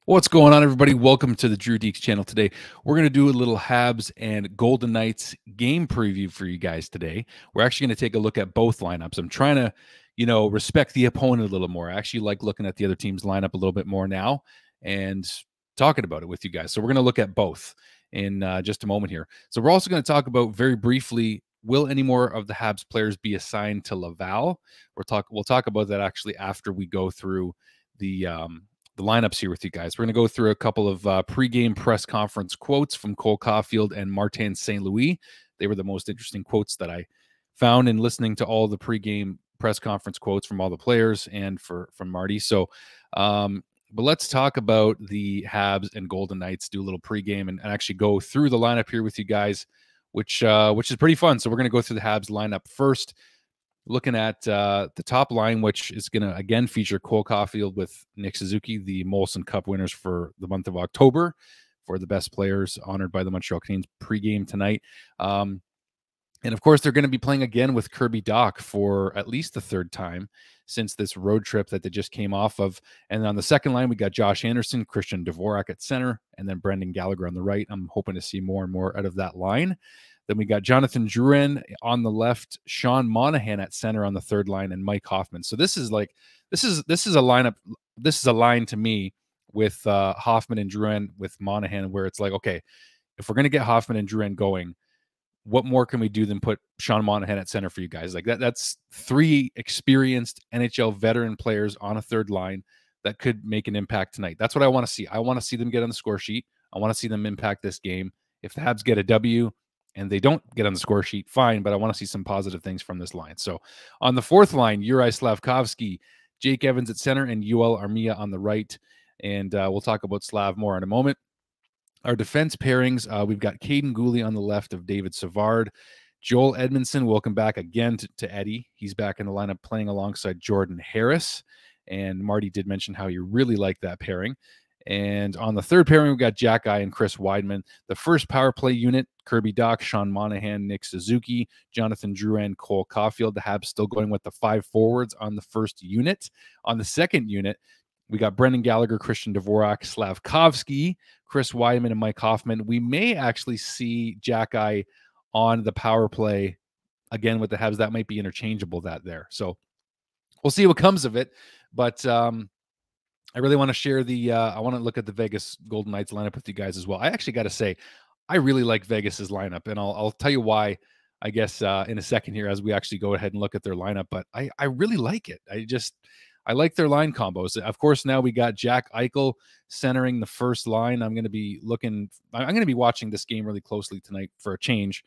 What's going on, everybody? Welcome to the Drew Deeks channel. Today, we're going to do a little Habs and Golden Knights game preview for you guys today. We're actually going to take a look at both lineups. I'm trying to, respect the opponent a little more. I actually like looking at the other team's lineup a little bit more now and talking about it with you guys. So we're going to look at both in just a moment here. So we're also going to talk about very briefly, will any more of the Habs players be assigned to Laval? We'll talk about that actually after we go through the lineups here with you guys. We're going to go through a couple of pregame press conference quotes from Cole Caulfield and Martin St. Louis. They were the most interesting quotes that I found in listening to all the pregame press conference quotes from all the players and from Marty. So, but let's talk about the Habs and Golden Knights, do a little pregame and actually go through the lineup here with you guys, which is pretty fun. So we're going to go through the Habs lineup first. Looking at the top line, which is going to, again, feature Cole Caulfield with Nick Suzuki, the Molson Cup winners for the month of October, for the best players honored by the Montreal Canadiens pregame tonight. And, of course, they're going to be playing again with Kirby Dach for at least the third time since this road trip that they just came off of. And on the second line, we got Josh Anderson, Christian Dvorak at center, and then Brendan Gallagher on the right. I'm hoping to see more and more out of that line. Then we got Jonathan Drouin on the left, Sean Monahan at center on the third line, and Mike Hoffman. So this is a lineup. This is a line to me with Hoffman and Drouin with Monahan, where it's like, okay, if we're gonna get Hoffman and Drouin going, what more can we do than put Sean Monahan at center for you guys? Like that's three experienced NHL veteran players on a third line that could make an impact tonight. That's what I want to see. I want to see them get on the score sheet. I want to see them impact this game. If the Habs get a W, and they don't get on the score sheet, fine, but I want to see some positive things from this line. So on the fourth line, Juraj Slafkovsky, Jake Evans at center, and Yoel Armia on the right. And we'll talk about Slav more in a moment. Our defense pairings, we've got Caden Gooley on the left of David Savard. Joel Edmondson, welcome back again to Eddie. He's back in the lineup playing alongside Jordan Harris. And Marty did mention how you really like that pairing. And on the third pairing, we've got Jack Eye and Chris Weidman. The first power play unit, Kirby Dach, Sean Monahan, Nick Suzuki, Jonathan Drouin, Cole Caulfield. The Habs still going with the 5 forwards on the first unit. On the second unit, we got Brendan Gallagher, Christian Dvorak, Slafkovsky, Chris Weidman, and Mike Hoffman. We may actually see Jack Eye on the power play again with the Habs. That might be interchangeable there. So we'll see what comes of it. But I really want to share I want to look at the Vegas Golden Knights lineup with you guys as well. I actually got to say, I really like Vegas's lineup, and I'll tell you why, I guess, in a second here as we actually go ahead and look at their lineup. But I really like it. I like their line combos. Of course, now we got Jack Eichel centering the first line. I'm going to be watching this game really closely tonight for a change.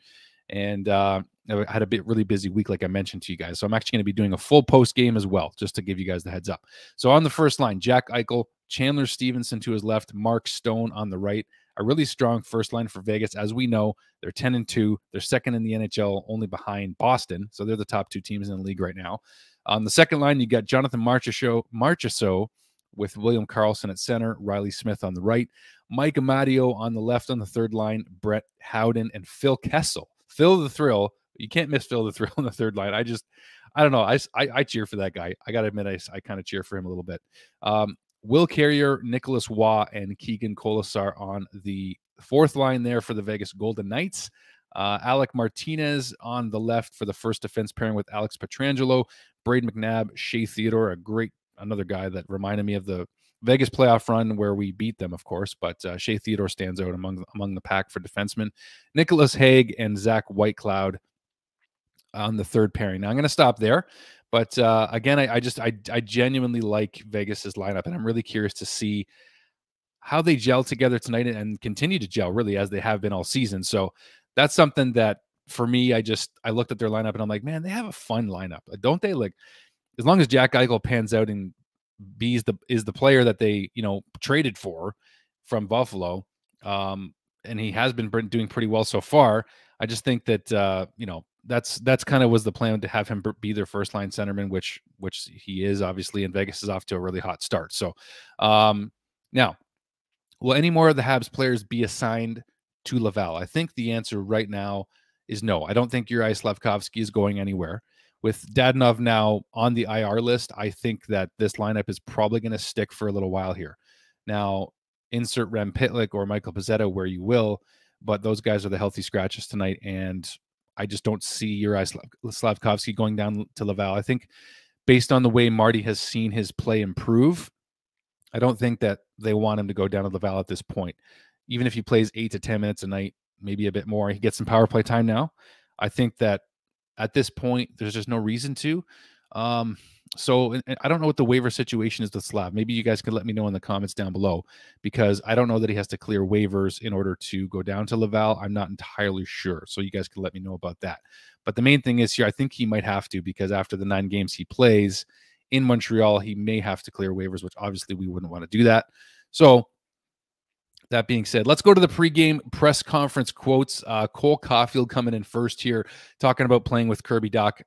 And I had a really busy week, like I mentioned to you guys. So I'm actually going to be doing a full post game as well, just to give you guys the heads up. So on the first line, Jack Eichel, Chandler Stevenson to his left, Mark Stone on the right. A really strong first line for Vegas. As we know, they're 10-2. They're second in the NHL, only behind Boston. So they're the top 2 teams in the league right now. On the second line, you got Jonathan Marchessault with William Karlsson at center, Riley Smith on the right, Mike Amadio on the left on the third line, Brett Howden, and Phil Kessel. Phil the Thrill. You can't miss Phil the Thrill on the third line. I don't know. I cheer for that guy. I got to admit, I kind of cheer for him a little bit. Will Carrier, Nicholas Waugh, and Keegan Colasar on the fourth line there for the Vegas Golden Knights. Alec Martinez on the left for the first defense pairing with Alex Pietrangelo, Braden McNabb, Shea Theodore, another guy that reminded me of the Vegas playoff run where we beat them, of course, but Shea Theodore stands out among the pack for defensemen. Nicholas Hague and Zach Whitecloud on the third pairing. Now I'm going to stop there, but again, I genuinely like Vegas's lineup, and I'm really curious to see how they gel together tonight and continue to gel really as they have been all season. So that's something that for me, I looked at their lineup and I'm like, man, they have a fun lineup, don't they? Like, as long as Jack Eichel pans out and is the player that they traded for from Buffalo, and he has been doing pretty well so far. I just think that that's kind of was the plan, to have him be their first line centerman, which he is obviously, and Vegas is off to a really hot start. So now, will any more of the Habs players be assigned to Laval? I think the answer right now is no. I don't think Juraj Slafkovsky is going anywhere. With Dadonov now on the IR list, I think that this lineup is probably going to stick for a little while here. Now, insert Rem Pitlick or Michael Pezzetta where you will, but those guys are the healthy scratches tonight, and I just don't see Juraj Slafkovsky going down to Laval. I think based on the way Marty has seen his play improve, I don't think that they want him to go down to Laval at this point. Even if he plays 8 to 10 minutes a night, maybe a bit more, he gets some power play time now. I think that at this point, there's just no reason to. So I don't know what the waiver situation is with Slav. Maybe you guys could let me know in the comments down below, because I don't know that he has to clear waivers in order to go down to Laval. I'm not entirely sure. So you guys can let me know about that. But the main thing is here, I think he might have to, because after the 9 games he plays in Montreal, he may have to clear waivers, which obviously we wouldn't want to do that. So that being said, let's go to the pregame press conference quotes. Cole Caulfield coming in first here, talking about playing with Kirby Dach,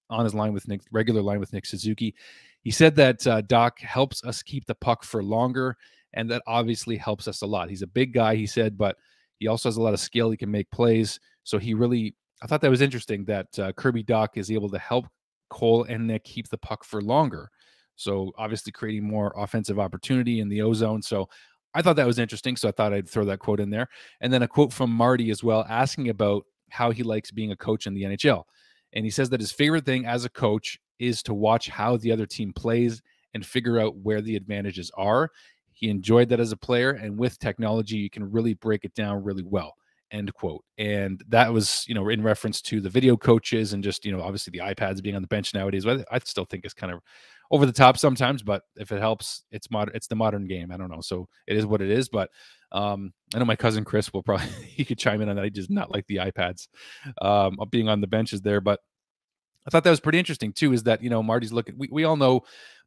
on his line with Nick, regular line with Nick Suzuki. He said that Dach helps us keep the puck for longer, and that obviously helps us a lot. He's a big guy, he said, but he also has a lot of skill. He can make plays. So I thought that was interesting that Kirby Dach is able to help Cole and Nick keep the puck for longer. So obviously creating more offensive opportunity in the O-zone. So I thought that was interesting. So I thought I'd throw that quote in there. And then a quote from Marty as well, asking about how he likes being a coach in the NHL. And he says that his favorite thing as a coach is to watch how the other team plays and figure out where the advantages are. He enjoyed that as a player. And with technology, you can really break it down really well. End quote. And that was, in reference to the video coaches and just, obviously the iPads being on the bench nowadays. I still think it's kind of over the top sometimes, but if it helps, it's the modern game. I don't know. So it is what it is. But I know my cousin Chris will probably, he could chime in on that. He does not like the iPads being on the benches there. But I thought that was pretty interesting too, is that, Marty's looking, we all know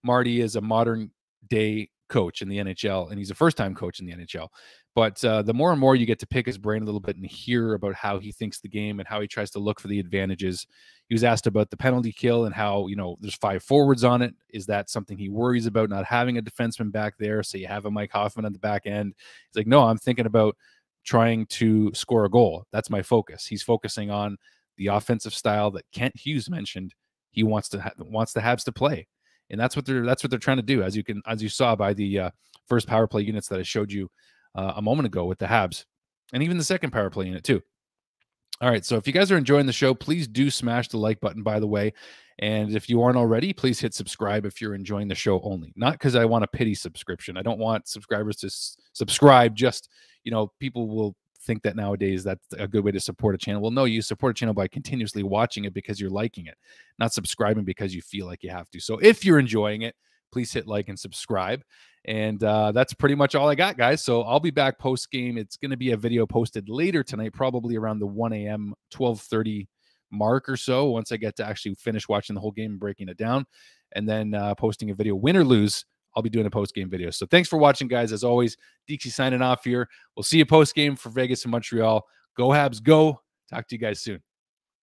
Marty is a modern day coach in the NHL, and he's a first-time coach in the NHL. But the more and more you get to pick his brain a little bit and hear about how he thinks the game and how he tries to look for the advantages. He was asked about the penalty kill and how, there's 5 forwards on it. Is that something he worries about, not having a defenseman back there? So you have a Mike Hoffman on the back end. He's like, no, I'm thinking about trying to score a goal. That's my focus. He's focusing on the offensive style that Kent Hughes mentioned. He wants the Habs to play. And that's what they're trying to do, as you saw by the first power play units that I showed you a moment ago with the Habs, and even the second power play unit too. All right, so if you guys are enjoying the show, please do smash the like button, by the way. And if you aren't already, please hit subscribe if you're enjoying the show only. Not because I want a pity subscription. I don't want subscribers to subscribe. Just, people will think that nowadays that's a good way to support a channel. Well, no, you support a channel by continuously watching it because you're liking it, not subscribing because you feel like you have to. So if you're enjoying it, please hit like and subscribe. And that's pretty much all I got, guys. So I'll be back post game. It's going to be a video posted later tonight, probably around the 1 a.m., 12:30 mark or so, once I get to actually finish watching the whole game and breaking it down, and then posting a video, win or lose. I'll be doing a post-game video. So thanks for watching, guys. As always, Deeksy signing off here. We'll see you post-game for Vegas and Montreal. Go Habs, go. Talk to you guys soon.